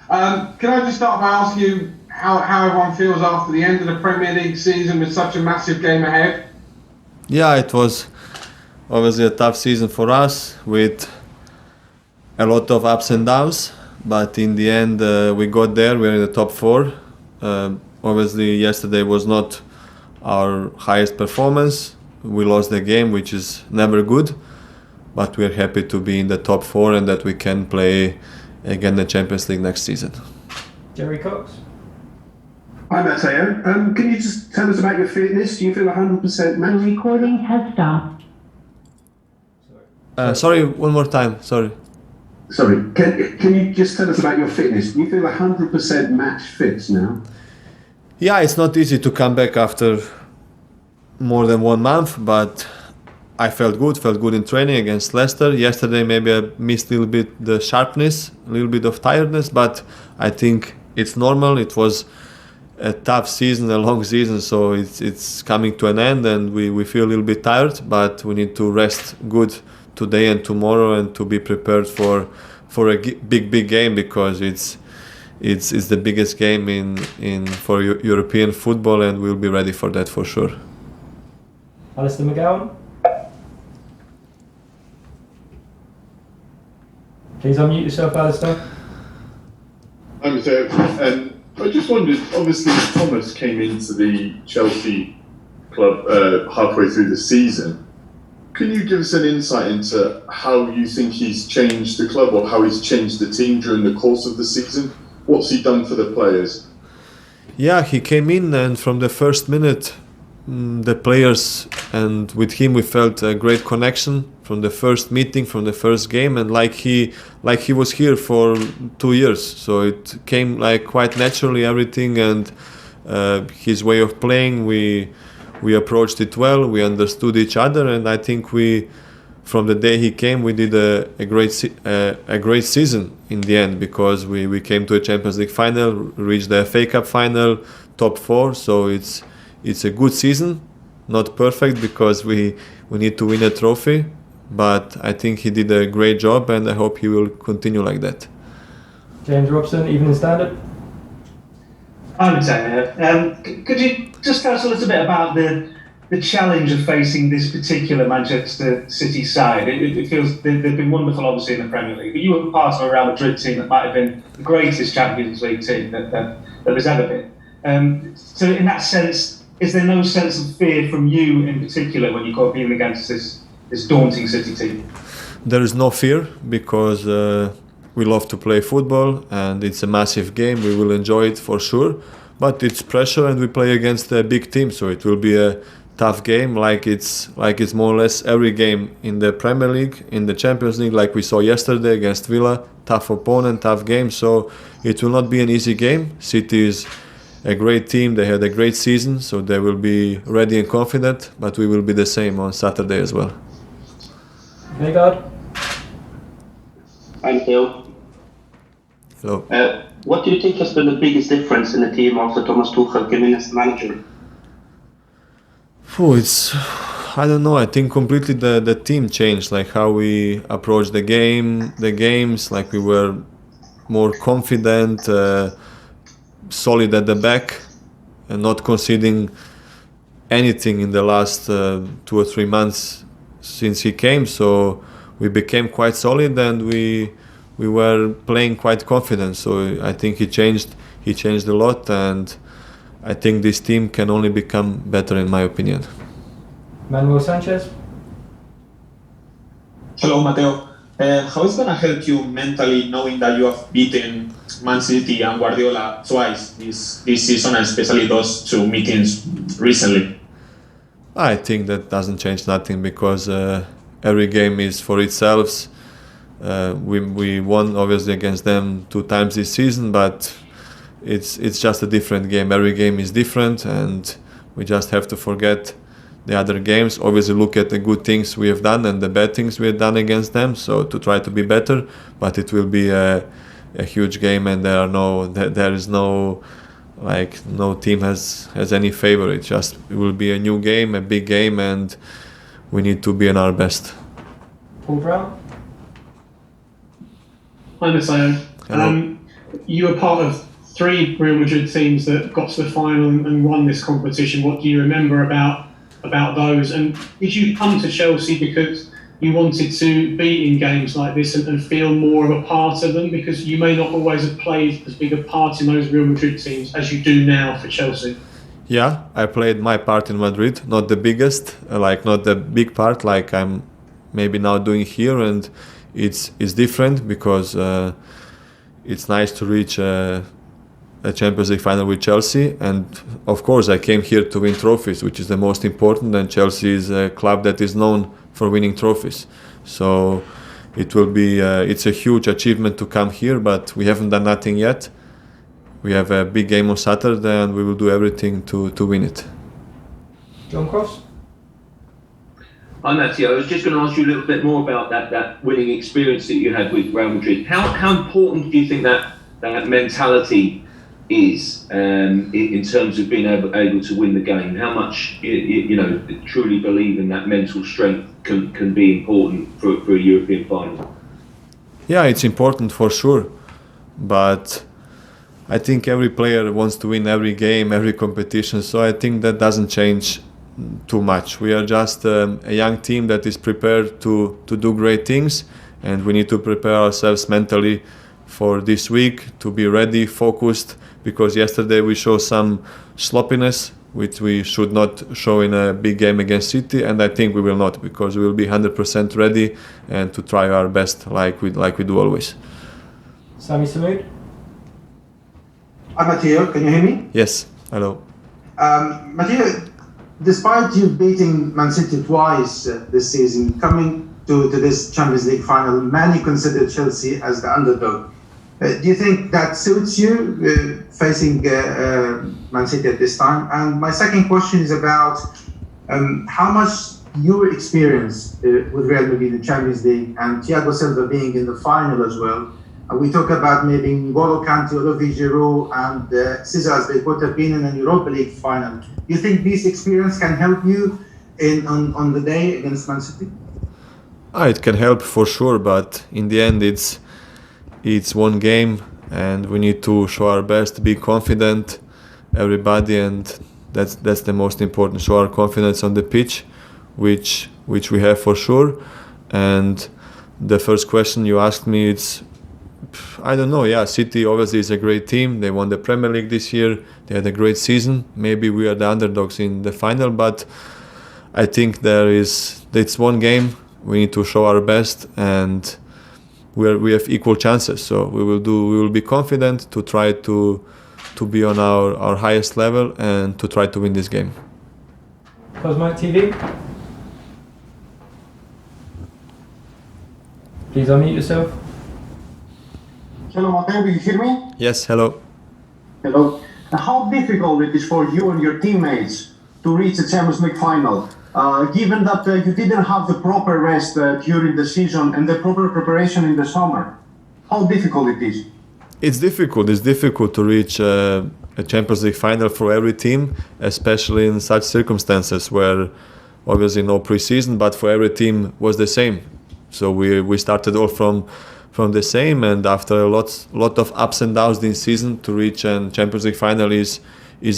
Can I just start by asking you how everyone feels after the end of the Premier League season with such a massive game ahead? Yeah, it was obviously a tough season for us with a lot of ups and downs, but in the end we got there. We're in the top four. Obviously, yesterday was not our highest performance. We lost the game, which is never good, but we're happy to be in the top four and that we can play again the Champions League next season. Jerry Cox. Hi Mateo, can you just tell us about your fitness? Do you feel 100% match? The recording has stopped. Sorry, one more time, sorry. Sorry, can you just tell us about your fitness? Do you feel 100% match fit now? Yeah, it's not easy to come back after more than 1 month, but I felt good in training against Leicester. Yesterday maybe I missed a little bit the sharpness, a little bit of tiredness, but I think it's normal. It was a tough season, a long season, so it's coming to an end and we feel a little bit tired, but we need to rest good today and tomorrow and to be prepared for a big game, because it's the biggest game in for European football, and we'll be ready for that for sure. Alistair McGowan. Please unmute yourself, Alistair. Hi, Mateo. I just wondered, obviously Thomas came into the Chelsea club halfway through the season. Can you give us an insight into how you think he's changed the club or how he's changed the team during the course of the season? What's he done for the players? Yeah, he came in and from the first minute, the players and with him we felt a great connection from the first meeting, from the first game, and like he was here for 2 years. So it came like quite naturally everything, and his way of playing, we approached it well, we understood each other, and I think from the day he came, we did a great season in the end, because we came to a Champions League final, reached the FA Cup final, top 4. So it's a good season, not perfect because we need to win a trophy, but I think he did a great job, and I hope he will continue like that. James Robson, Evening Standard. Hi, Mateo. Could you just tell us a little bit about the challenge of facing this particular Manchester City side? It feels they've been wonderful, obviously, in the Premier League, but you were part of a Real Madrid team that might have been the greatest Champions League team that there's ever been. So in that sense, is there no sense of fear from you in particular when you go competing against this daunting City team? There is no fear, because we love to play football and it's a massive game. We will enjoy it for sure, but it's pressure and we play against a big team, so it will be a tough game, like it's more or less every game in the Premier League, in the Champions League, like we saw yesterday against Villa. Tough opponent, tough game, so it will not be an easy game. City is a great team, they had a great season, so they will be ready and confident, but we will be the same on Saturday as well. Vegard. Hi, Mateo. Hello. What do you think has been the biggest difference in the team after Thomas Tuchel came in as the manager? I don't know, I think completely the team changed, like how we approach the games, like we were more confident, solid at the back, and not conceding anything in the last 2 or 3 months since he came. So we became quite solid and we were playing quite confident. So I think he changed a lot, and I think this team can only become better, in my opinion. Manuel Sanchez. Hello, Mateo. How is it going to help you mentally knowing that you have beaten Man City and Guardiola twice this season, and especially those 2 meetings recently? I think that doesn't change nothing, because every game is for itself. We won obviously against them 2 times this season, but it's just a different game. Every game is different, and we just have to forget the other games. Obviously look at the good things we have done and the bad things we have done against them, so to try to be better. But it will be a huge game, and there is no team has any favorite. It will be a new game, a big game, and we need to be in our best. Paul Brown. Hi, Mateo. you were part of 3 Real Madrid teams that got to the final and won this competition. What do you remember about those? And did you come to Chelsea because you wanted to be in games like this and feel more of a part of them? Because you may not always have played as big a part in those Real Madrid teams as you do now for Chelsea. Yeah, I played my part in Madrid, not the biggest, not the big part like I'm maybe now doing here, and it's different because it's nice to reach a Champions League final with Chelsea, and of course I came here to win trophies, which is the most important, and Chelsea is a club that is known for winning trophies. So it will be it's a huge achievement to come here, but we haven't done nothing yet. We have a big game on Saturday and we will do everything to win it. John Cross? Hi Mateo, I was just going to ask you a little bit more about that winning experience that you had with Real Madrid. How important do you think that mentality is in terms of being able to win the game? How much you truly believe in that mental strength can be important for a European final? Yeah, it's important for sure, but I think every player wants to win every game, every competition, so I think that doesn't change too much. We are just a young team that is prepared to do great things, and we need to prepare ourselves mentally for this week to be ready, focused, because yesterday we showed some sloppiness which we should not show in a big game against City, and I think we will not, because we will be 100% ready and to try our best like we do always. Sami Samud? Hi Mateo, can you hear me? Yes, hello. Mateo, despite you beating Man City twice this season, coming to this Champions League final, many consider Chelsea as the underdog. Do you think that suits you facing Man City at this time? And my second question is about how much your experience with Real Madrid in the Champions League and Thiago Silva being in the final as well. We talk about maybe N'Golo Kante, Olivier Giroud, and Cesar Azpilicueta being in an Europa League final. Do you think this experience can help you on the day against Man City? It can help for sure, but in the end it's one game, and we need to show our best, be confident, everybody, and that's the most important. Show our confidence on the pitch, which we have for sure. And the first question you asked me, I don't know. Yeah, City obviously is a great team. They won the Premier League this year. They had a great season. Maybe we are the underdogs in the final, but I think it's one game. We need to show our best, and we have equal chances. So we will be confident to try to be on our highest level and to try to win this game. Cosmite TV? Please unmute yourself. Hello, Mateo, do you hear me? Yes, hello. Hello. How difficult it is for you and your teammates to reach the Champions League final, given that you didn't have the proper rest during the season and the proper preparation in the summer? How difficult it is? It's difficult. It's difficult to reach a Champions League final for every team, especially in such circumstances where obviously no preseason, but for every team was the same. So we started all from the same, and after a lot of ups and downs this season, to reach a Champions League final is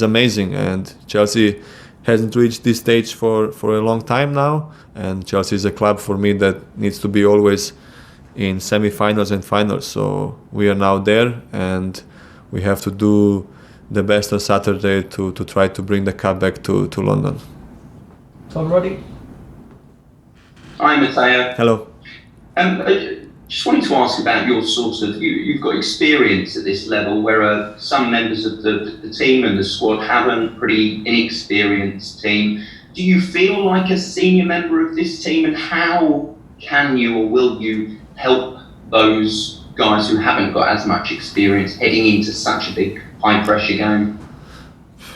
amazing. And Chelsea hasn't reached this stage for a long time now, and Chelsea is a club for me that needs to be always in semi-finals and finals. So we are now there, and we have to do the best on Saturday to try to bring the cup back to London. Tom Roddy? Hi Mateo. Hello. I just wanted to ask about your you've got experience at this level where some members of the team and the squad haven't, pretty inexperienced team. Do you feel like a senior member of this team, and how can you or will you help those guys who haven't got as much experience heading into such a big high pressure game?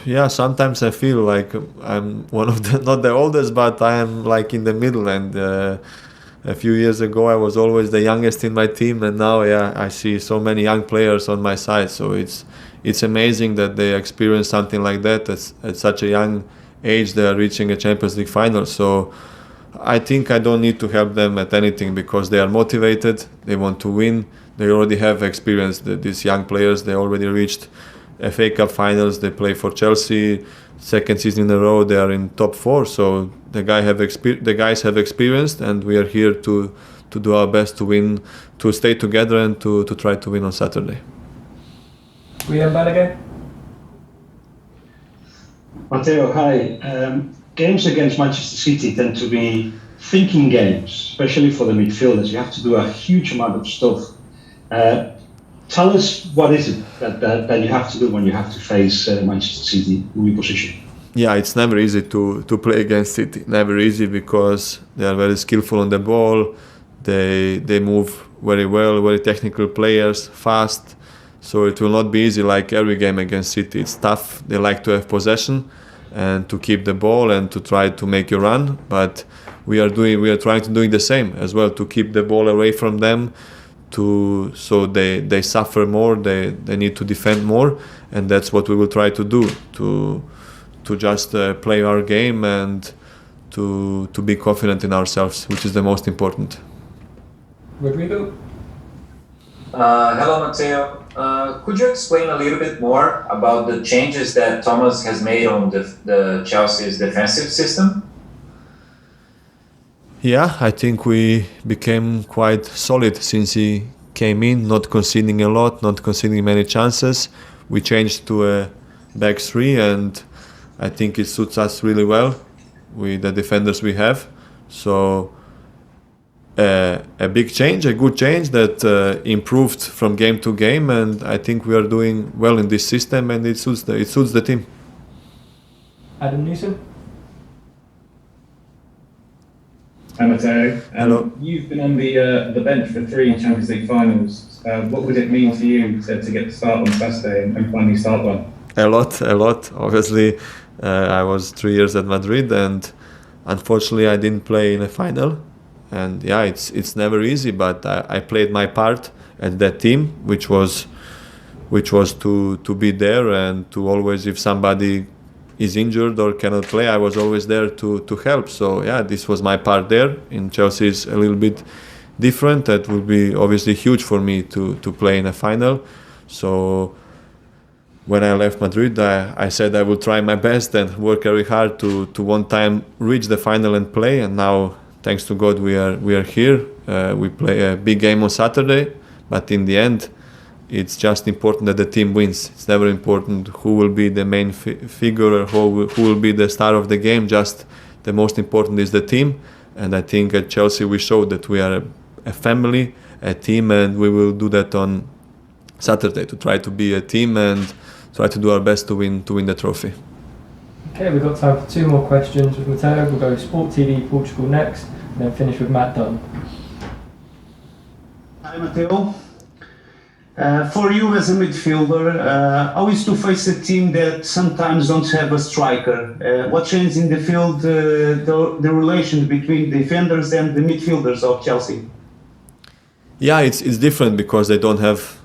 Yeah, sometimes I feel like I'm one of the, not the oldest, but I am like in the middle, and a few years ago I was always the youngest in my team, and now I see so many young players on my side. So it's amazing that they experience something like that at such a young age. They are reaching a Champions League final. So I think I don't need to help them at anything, because they are motivated, they want to win, they already have experience. These young players, they already reached FA Cup finals. They play for Chelsea, second season in a row. They are in top 4. So the guys have experience, and we are here to do our best to win, to stay together, and to try to win on Saturday. William Balaguer. Mateo, hi. Games against Manchester City tend to be thinking games, especially for the midfielders. You have to do a huge amount of stuff. Tell us, what is it that you have to do when you have to face Manchester City in your position? Yeah, it's never easy to play against City. Never easy, because they are very skillful on the ball. They move very well, very technical players, fast. So it will not be easy like every game against City. It's tough. They like to have possession and to keep the ball and to try to make you run. But we are trying to do the same as well, to keep the ball away from them. So they suffer more. They need to defend more, and that's what we will try to do. To just play our game and to be confident in ourselves, which is the most important. Rodrigo. Hello, Mateo. Could you explain a little bit more about the changes that Thomas has made on the Chelsea's defensive system? Yeah, I think we became quite solid since he came in, not conceding a lot, not conceding many chances. We changed to a back 3, and I think it suits us really well with the defenders we have. So a big change, a good change that improved from game to game, and I think we are doing well in this system, and it suits the team. Adam Newsom. Hi, Mateo. Hello. You've been on the bench for 3 Champions League finals. What would it mean for you to get the start on Saturday and finally start one? A lot. Obviously, I was 3 years at Madrid, and unfortunately, I didn't play in a final. And yeah, it's never easy, but I played my part at that team, which was to be there and to always, if somebody is injured or cannot play, I was always there to help. So yeah, this was my part there. In Chelsea is a little bit different. That would be obviously huge for me to play in a final. So when I left Madrid, I said I would try my best and work very hard to one time reach the final and play. And now, thanks to God, we are here. We play a big game on Saturday, but in the end, it's just important that the team wins. It's never important who will be the main figure or who will be the star of the game. Just the most important is the team. And I think at Chelsea we showed that we are a family, a team, and we will do that on Saturday, to try to be a team and try to do our best to win the trophy. Okay, we've got time for 2 more questions with Mateo. We'll go Sport TV Portugal next, and then finish with Matt Dunn. Hi, Mateo. For you as a midfielder, how is to face a team that sometimes don't have a striker? What changed in the field, the relation between defenders and the midfielders of Chelsea? Yeah, it's different because they don't have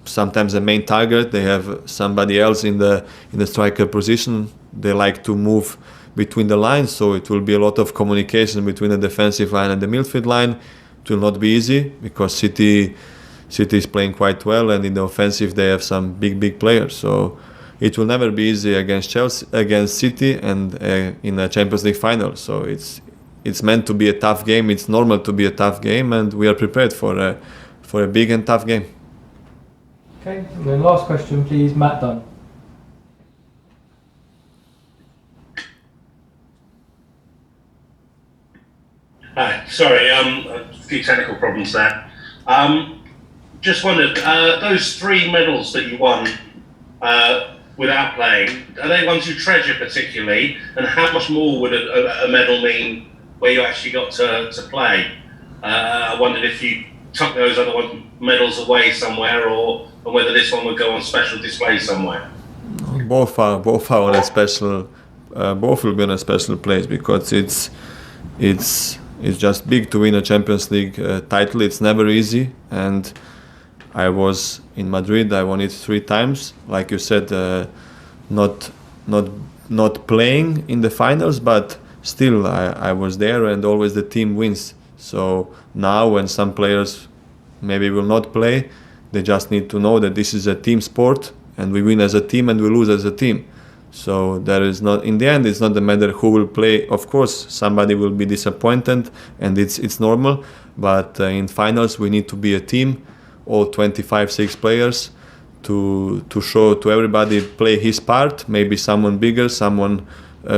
sometimes a main target. They have somebody else in the striker position. They like to move between the lines, so it will be a lot of communication between the defensive line and the midfield line. It will not be easy because City is playing quite well, and in the offensive they have some big players. So it will never be easy against City, and in a Champions League final. So it's meant to be a tough game. It's normal to be a tough game, and we are prepared for a big and tough game. Okay, and then last question, please, Matt Dunn. Hi, sorry, a few technical problems there. Just wondered, those 3 medals that you won without playing, are they ones you treasure particularly? And how much more would a medal mean where you actually got to play? I wondered if you tuck those other medals away somewhere, or whether this one would go on special display somewhere. Both are on a special. Both will be on a special place because it's just big to win a Champions League title. It's never easy, and I was in Madrid. I won it 3 times, like you said, not playing in the finals, but still I was there, and always the team wins. So now when some players maybe will not play. They just need to know that this is a team sport, and we win as a team and we lose as a team. So there is not, in the end, it's not a matter who will play. Of course, somebody will be disappointed, and it's normal. But in finals, we need to be a team, all 25-6 players, to show to everybody, play his part. Maybe someone bigger, someone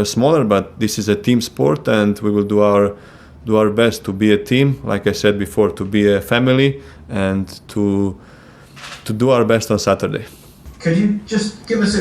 smaller, but this is a team sport, and we will do our best to be a team. Like I said before, to be a family, and to do our best on Saturday. Could you just give us